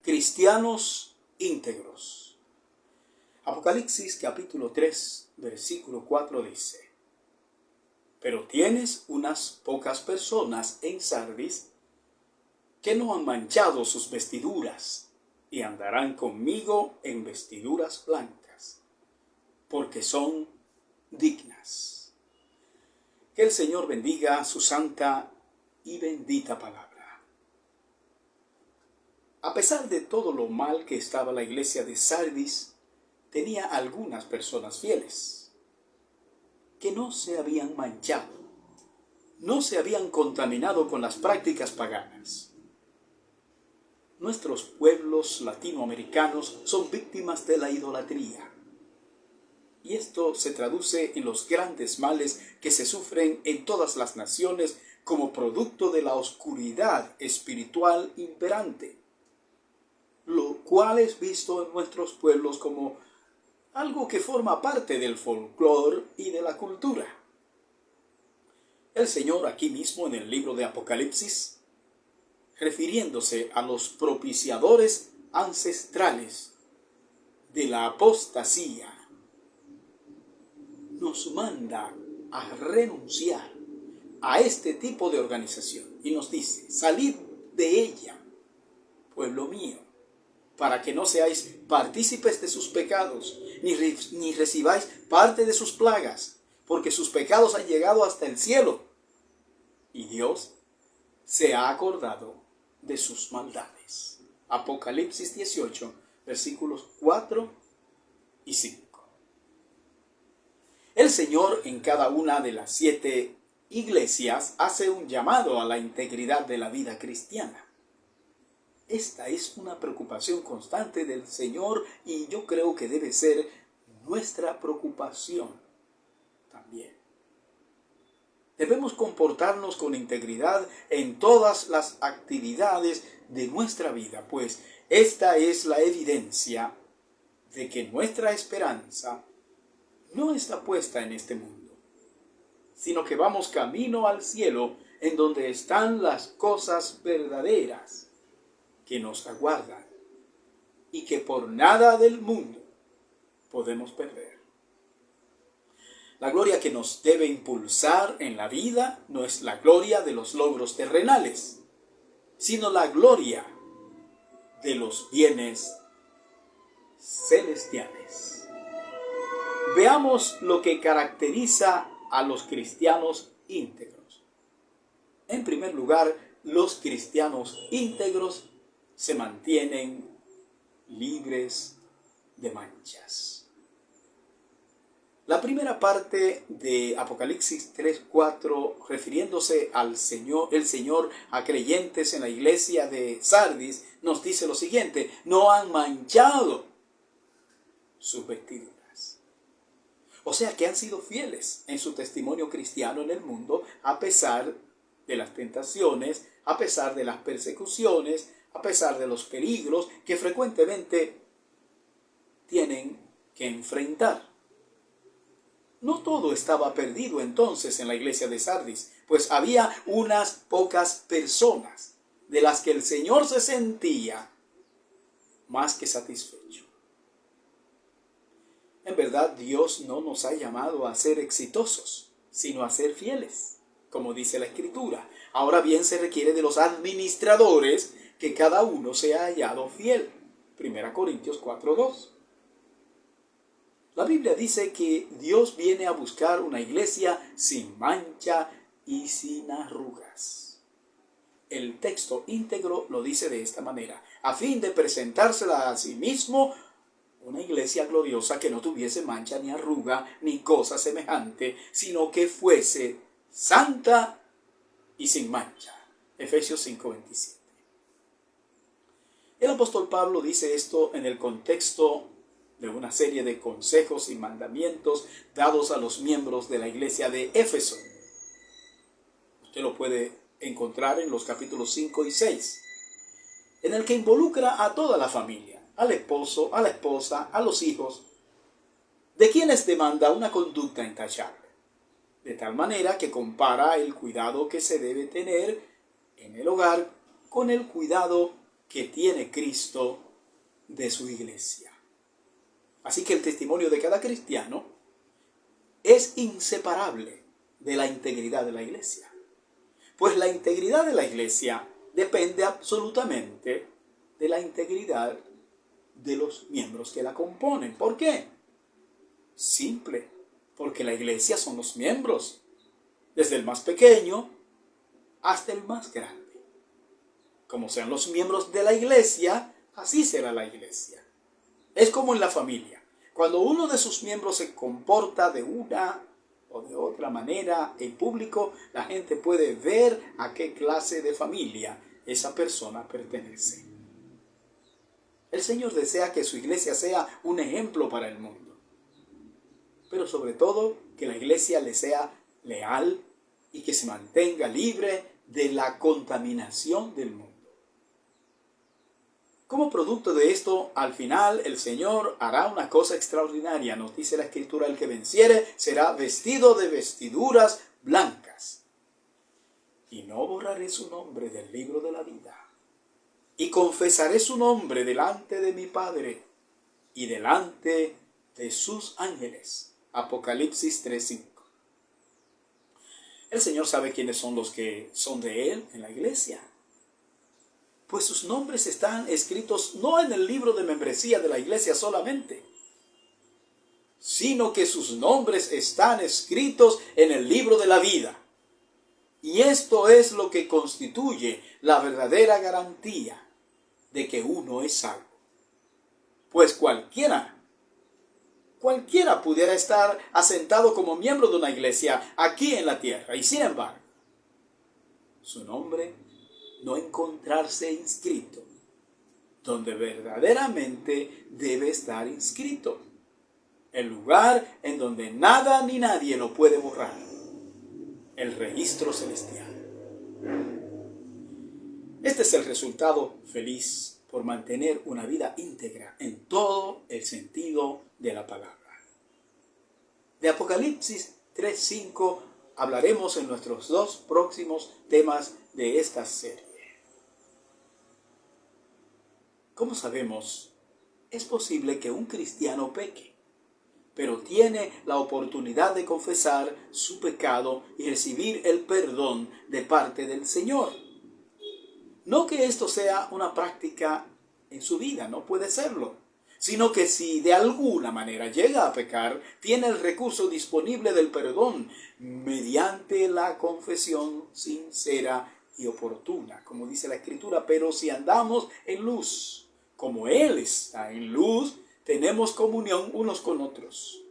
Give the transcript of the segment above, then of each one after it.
Cristianos íntegros. Apocalipsis capítulo 3, versículo 4 dice: Pero tienes unas pocas personas en Sardis que no han manchado sus vestiduras y andarán conmigo en vestiduras blancas, porque son dignas. Que el Señor bendiga su santa y bendita palabra. A pesar de todo lo mal que estaba la iglesia de Sardis, tenía algunas personas fieles que no se habían manchado, no se habían contaminado con las prácticas paganas. Nuestros pueblos latinoamericanos son víctimas de la idolatría. Y esto se traduce en los grandes males que se sufren en todas las naciones como producto de la oscuridad espiritual imperante, lo cual es visto en nuestros pueblos como algo que forma parte del folclore y de la cultura. El Señor aquí mismo en el libro de Apocalipsis, refiriéndose a los propiciadores ancestrales de la apostasía, nos manda a renunciar a este tipo de organización y nos dice: salid de ella, pueblo mío, para que no seáis partícipes de sus pecados, ni recibáis parte de sus plagas, porque sus pecados han llegado hasta el cielo, y Dios se ha acordado de sus maldades. Apocalipsis 18, versículos 4 y 5. El Señor en cada una de las 7 iglesias hace un llamado a la integridad de la vida cristiana. Esta es una preocupación constante del Señor y yo creo que debe ser nuestra preocupación también. Debemos comportarnos con integridad en todas las actividades de nuestra vida, pues esta es la evidencia de que nuestra esperanza no está puesta en este mundo, sino que vamos camino al cielo, en donde están las cosas verdaderas que nos aguardan y que por nada del mundo podemos perder. La gloria que nos debe impulsar en la vida no es la gloria de los logros terrenales, sino la gloria de los bienes celestiales. Veamos lo que caracteriza a los cristianos íntegros. En primer lugar, los cristianos íntegros se mantienen libres de manchas. La primera parte de Apocalipsis 3:4, refiriéndose al Señor, el Señor a creyentes en la iglesia de Sardis, nos dice lo siguiente: no han manchado sus vestiduras. O sea que han sido fieles en su testimonio cristiano en el mundo, a pesar de las tentaciones, a pesar de las persecuciones, a pesar de los peligros que frecuentemente tienen que enfrentar. No todo estaba perdido entonces en la iglesia de Sardis, pues había unas pocas personas de las que el Señor se sentía más que satisfecho. En verdad, Dios no nos ha llamado a ser exitosos, sino a ser fieles, como dice la Escritura. Ahora bien, se requiere de los administradores que cada uno sea hallado fiel. 1 Corintios 4:2. La Biblia dice que Dios viene a buscar una iglesia sin mancha y sin arrugas. El texto íntegro lo dice de esta manera: a fin de presentársela a sí mismo una iglesia gloriosa que no tuviese mancha ni arruga ni cosa semejante, sino que fuese santa y sin mancha. Efesios 5:27. El apóstol Pablo dice esto en el contexto de una serie de consejos y mandamientos dados a los miembros de la iglesia de Éfeso. Usted lo puede encontrar en los capítulos 5 y 6, en el que involucra a toda la familia, al esposo, a la esposa, a los hijos, de quienes demanda una conducta intachable, de tal manera que compara el cuidado que se debe tener en el hogar con el cuidado que tiene Cristo de su iglesia. Así que el testimonio de cada cristiano es inseparable de la integridad de la iglesia. Pues la integridad de la iglesia depende absolutamente de la integridad de los miembros que la componen. ¿Por qué? Simple, porque la iglesia son los miembros, desde el más pequeño hasta el más grande. Como sean los miembros de la iglesia, así será la iglesia. Es como en la familia. Cuando uno de sus miembros se comporta de una o de otra manera en público, la gente puede ver a qué clase de familia esa persona pertenece. El Señor desea que su iglesia sea un ejemplo para el mundo, pero sobre todo que la iglesia le sea leal y que se mantenga libre de la contaminación del mundo. Como producto de esto, al final el Señor hará una cosa extraordinaria. Nos dice la Escritura: el que venciere será vestido de vestiduras blancas. Y no borraré su nombre del libro de la vida. Y confesaré su nombre delante de mi Padre y delante de sus ángeles. Apocalipsis 3:5. El Señor sabe quiénes son los que son de Él en la iglesia, pues sus nombres están escritos no en el libro de membresía de la iglesia solamente, sino que sus nombres están escritos en el libro de la vida. Y esto es lo que constituye la verdadera garantía de que uno es salvo. Pues cualquiera pudiera estar asentado como miembro de una iglesia aquí en la tierra, y sin embargo, su nombre no encontrarse inscrito donde verdaderamente debe estar inscrito, el lugar en donde nada ni nadie lo puede borrar, el registro celestial. Este es el resultado feliz por mantener una vida íntegra en todo el sentido de la palabra. De Apocalipsis 3:5 hablaremos en nuestros 2 próximos temas de esta serie. ¿Cómo sabemos? Es posible que un cristiano peque, pero tiene la oportunidad de confesar su pecado y recibir el perdón de parte del Señor. No que esto sea una práctica en su vida, no puede serlo, sino que si de alguna manera llega a pecar, tiene el recurso disponible del perdón mediante la confesión sincera y oportuna, como dice la Escritura. Pero si andamos en luz, como Él está en luz, tenemos comunión unos con otros.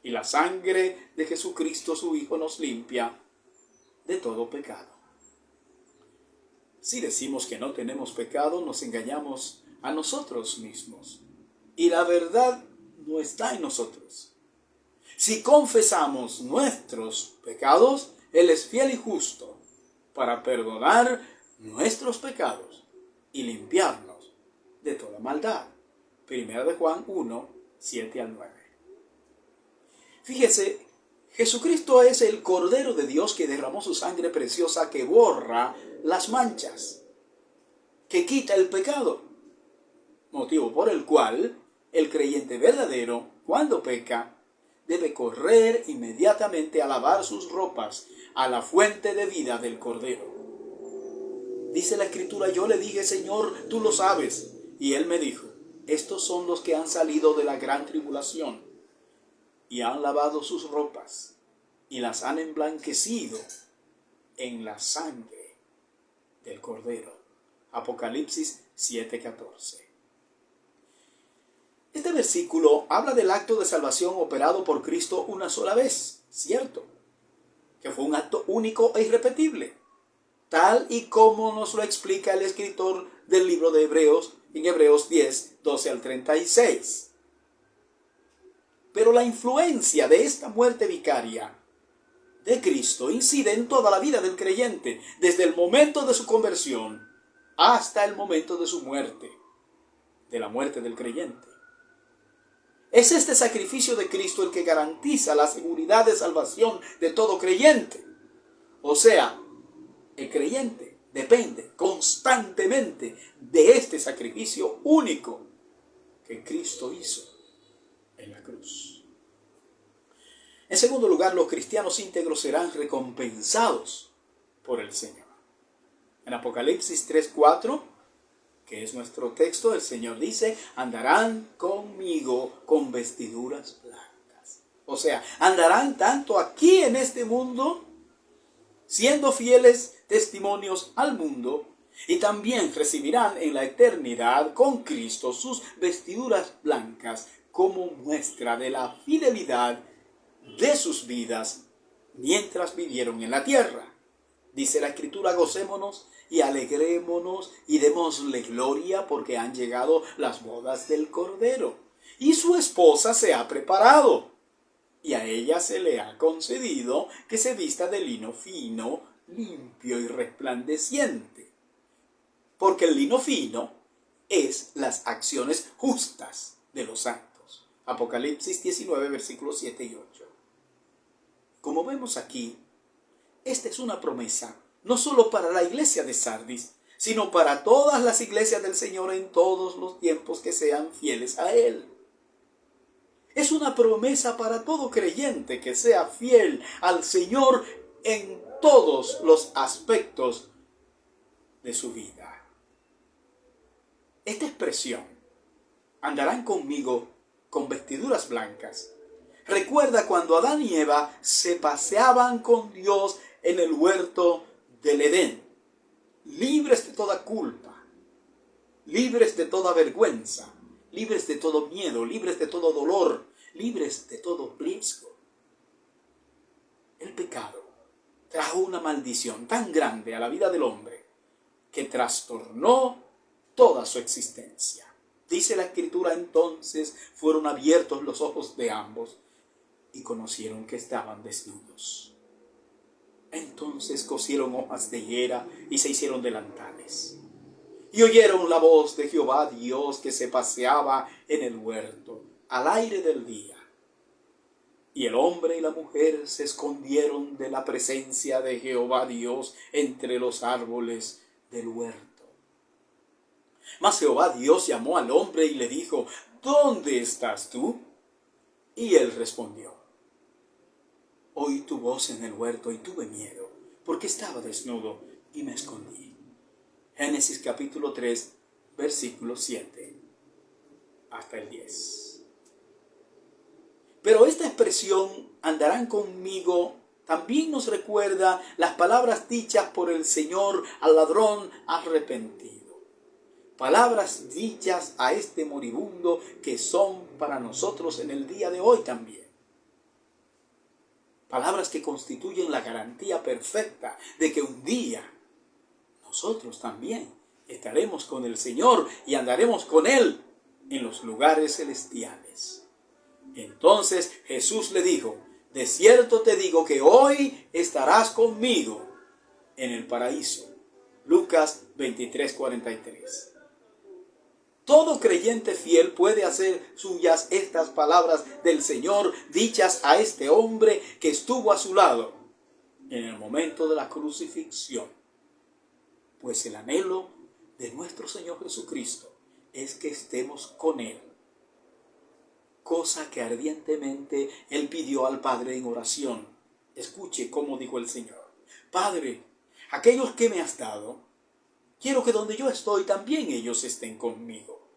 Y la sangre de Jesucristo, su Hijo, nos limpia de todo pecado. Si decimos que no tenemos pecado, nos engañamos a nosotros mismos, y la verdad no está en nosotros. Si confesamos nuestros pecados, Él es fiel y justo para perdonar nuestros pecados y limpiarnos de toda maldad. Primera de Juan 1, 7 al 9. Fíjese, Jesucristo es el Cordero de Dios que derramó su sangre preciosa, que borra las manchas, que quita el pecado, motivo por el cual el creyente verdadero, cuando peca, debe correr inmediatamente a lavar sus ropas a la fuente de vida del Cordero. Dice la Escritura: yo le dije, Señor, tú lo sabes. Y Él me dijo: estos son los que han salido de la gran tribulación y han lavado sus ropas y las han emblanquecido en la sangre del Cordero. Apocalipsis 7:14. Este versículo habla del acto de salvación operado por Cristo una sola vez, ¿cierto? Que fue un acto único e irrepetible, tal y como nos lo explica el escritor del libro de Hebreos, en Hebreos 10, 12 al 36. Pero la influencia de esta muerte vicaria de Cristo incide en toda la vida del creyente, desde el momento de su conversión hasta el momento de su muerte, de la muerte del creyente. Es este sacrificio de Cristo el que garantiza la seguridad de salvación de todo creyente. O sea, el creyente depende constantemente de este sacrificio único que Cristo hizo en la cruz. En segundo lugar, los cristianos íntegros serán recompensados por el Señor. En Apocalipsis 3:4, que es nuestro texto, el Señor dice: andarán conmigo con vestiduras blancas. O sea, andarán tanto aquí en este mundo, siendo fieles testimonios al mundo, y también recibirán en la eternidad con Cristo sus vestiduras blancas como muestra de la fidelidad de sus vidas mientras vivieron en la tierra. Dice la Escritura: gocémonos y alegrémonos y démosle gloria, porque han llegado las bodas del Cordero, y su esposa se ha preparado, y a ella se le ha concedido que se vista de lino fino, limpio y resplandeciente. Porque el lino fino es las acciones justas de los santos. Apocalipsis 19, versículos 7 y 8. Como vemos aquí, esta es una promesa no solo para la iglesia de Sardis, sino para todas las iglesias del Señor en todos los tiempos que sean fieles a Él. Es una promesa para todo creyente que sea fiel al Señor en todos los aspectos de su vida. Esta expresión, andarán conmigo con vestiduras blancas, recuerda cuando Adán y Eva se paseaban con Dios en el huerto del Edén, libres de toda culpa, libres de toda vergüenza, libres de todo miedo, libres de todo dolor, libres de todo riesgo. El pecado trajo una maldición tan grande a la vida del hombre que trastornó toda su existencia. Dice la Escritura: entonces fueron abiertos los ojos de ambos y conocieron que estaban desnudos. Entonces cosieron hojas de higuera y se hicieron delantales. Y oyeron la voz de Jehová Dios que se paseaba en el huerto al aire del día. Y el hombre y la mujer se escondieron de la presencia de Jehová Dios entre los árboles del huerto. Mas Jehová Dios llamó al hombre y le dijo: ¿dónde estás tú? Y él respondió: oí tu voz en el huerto y tuve miedo, porque estaba desnudo y me escondí. Génesis capítulo 3, versículo 7 hasta el 10. Pero esta expresión, andarán conmigo, también nos recuerda las palabras dichas por el Señor al ladrón arrepentido. Palabras dichas a este moribundo que son para nosotros en el día de hoy también. Palabras que constituyen la garantía perfecta de que un día nosotros también estaremos con el Señor y andaremos con Él en los lugares celestiales. Entonces Jesús le dijo: de cierto te digo que hoy estarás conmigo en el paraíso. Lucas 23:43. Todo creyente fiel puede hacer suyas estas palabras del Señor dichas a este hombre que estuvo a su lado en el momento de la crucifixión. Pues el anhelo de nuestro Señor Jesucristo es que estemos con Él. Cosa que ardientemente Él pidió al Padre en oración. Escuche cómo dijo el Señor: Padre, aquellos que me has dado, quiero que donde yo estoy también ellos estén conmigo,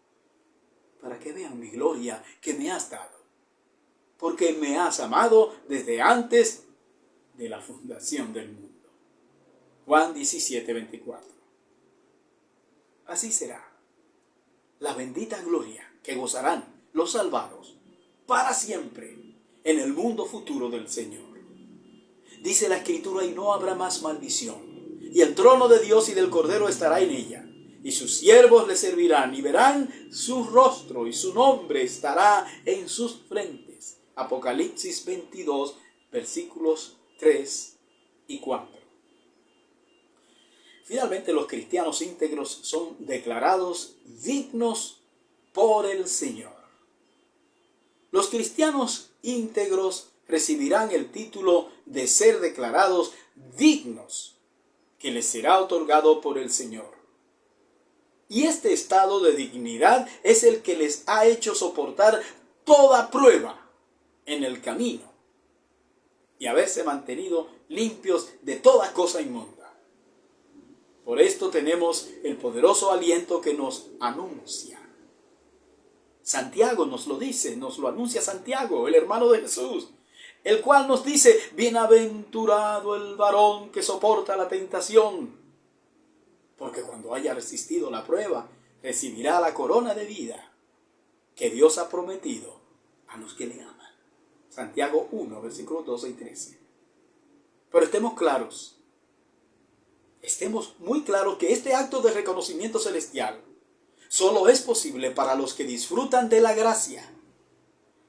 para que vean mi gloria que me has dado, porque me has amado desde antes de la fundación del mundo. Juan 17:24. Así será la bendita gloria que gozarán los salvados para siempre en el mundo futuro del Señor. Dice la Escritura: y no habrá más maldición, y el trono de Dios y del Cordero estará en ella, y sus siervos le servirán, y verán su rostro, y su nombre estará en sus frentes. Apocalipsis 22, versículos 3 y 4. Finalmente, los cristianos íntegros son declarados dignos por el Señor. Los cristianos íntegros recibirán el título de ser declarados dignos, que les será otorgado por el Señor. Y este estado de dignidad es el que les ha hecho soportar toda prueba en el camino y haberse mantenido limpios de toda cosa inmunda. Por esto tenemos el poderoso aliento que nos anuncia. Santiago nos lo dice, nos lo anuncia Santiago, el hermano de Jesús, el cual nos dice: bienaventurado el varón que soporta la tentación, porque cuando haya resistido la prueba, recibirá la corona de vida que Dios ha prometido a los que le aman. Santiago 1, versículos 12 y 13. Pero estemos muy claros que este acto de reconocimiento celestial solo es posible para los que disfrutan de la gracia,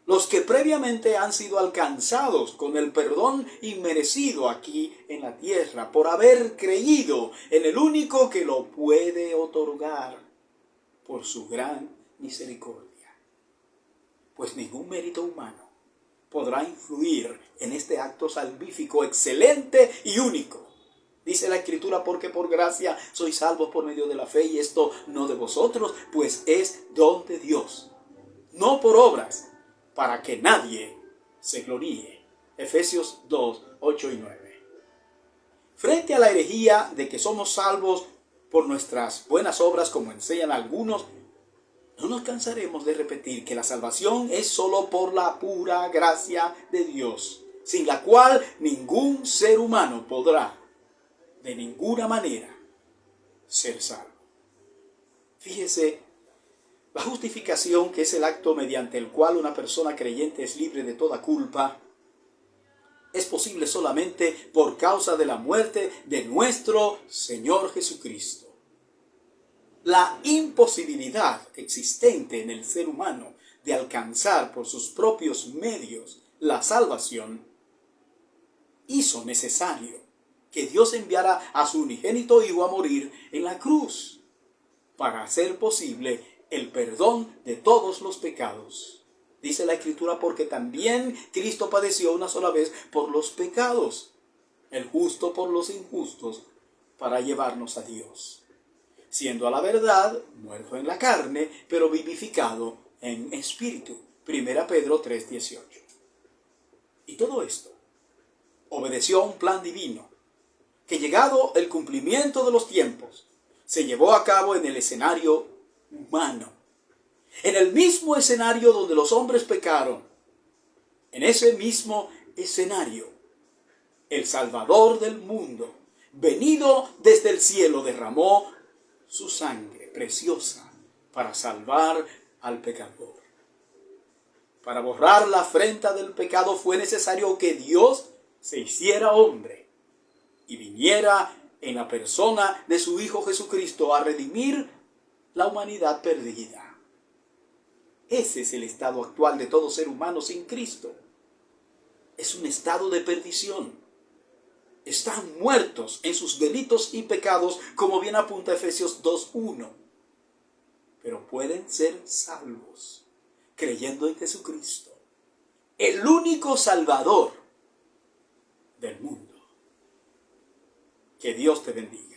los que previamente han sido alcanzados con el perdón inmerecido aquí en la tierra por haber creído en el único que lo puede otorgar por su gran misericordia. Pues ningún mérito humano podrá influir en este acto salvífico excelente y único. Dice la Escritura: porque por gracia sois salvos por medio de la fe, y esto no de vosotros, pues es don de Dios, no por obras, para que nadie se gloríe. Efesios 2, 8 y 9. Frente a la herejía de que somos salvos por nuestras buenas obras, como enseñan algunos, no nos cansaremos de repetir que la salvación es solo por la pura gracia de Dios, sin la cual ningún ser humano podrá de ninguna manera ser salvo. Fíjese, la justificación, que es el acto mediante el cual una persona creyente es libre de toda culpa, es posible solamente por causa de la muerte de nuestro Señor Jesucristo. La imposibilidad existente en el ser humano de alcanzar por sus propios medios la salvación hizo necesario que Dios enviara a su unigénito Hijo a morir en la cruz para hacer posible el perdón de todos los pecados. Dice la Escritura: porque también Cristo padeció una sola vez por los pecados, el justo por los injustos, para llevarnos a Dios, siendo a la verdad muerto en la carne, pero vivificado en espíritu. 1 Pedro 3:18. Y todo esto obedeció a un plan divino, que llegado el cumplimiento de los tiempos, se llevó a cabo en el escenario humano, en el mismo escenario donde los hombres pecaron. En ese mismo escenario, el Salvador del mundo, venido desde el cielo, derramó su sangre preciosa para salvar al pecador. Para borrar la afrenta del pecado fue necesario que Dios se hiciera hombre y viniera en la persona de su Hijo Jesucristo a redimir la humanidad perdida. Ese es el estado actual de todo ser humano sin Cristo. Es un estado de perdición. Están muertos en sus delitos y pecados, como bien apunta Efesios 2:1. Pero pueden ser salvos creyendo en Jesucristo, el único Salvador del mundo. Que Dios te bendiga.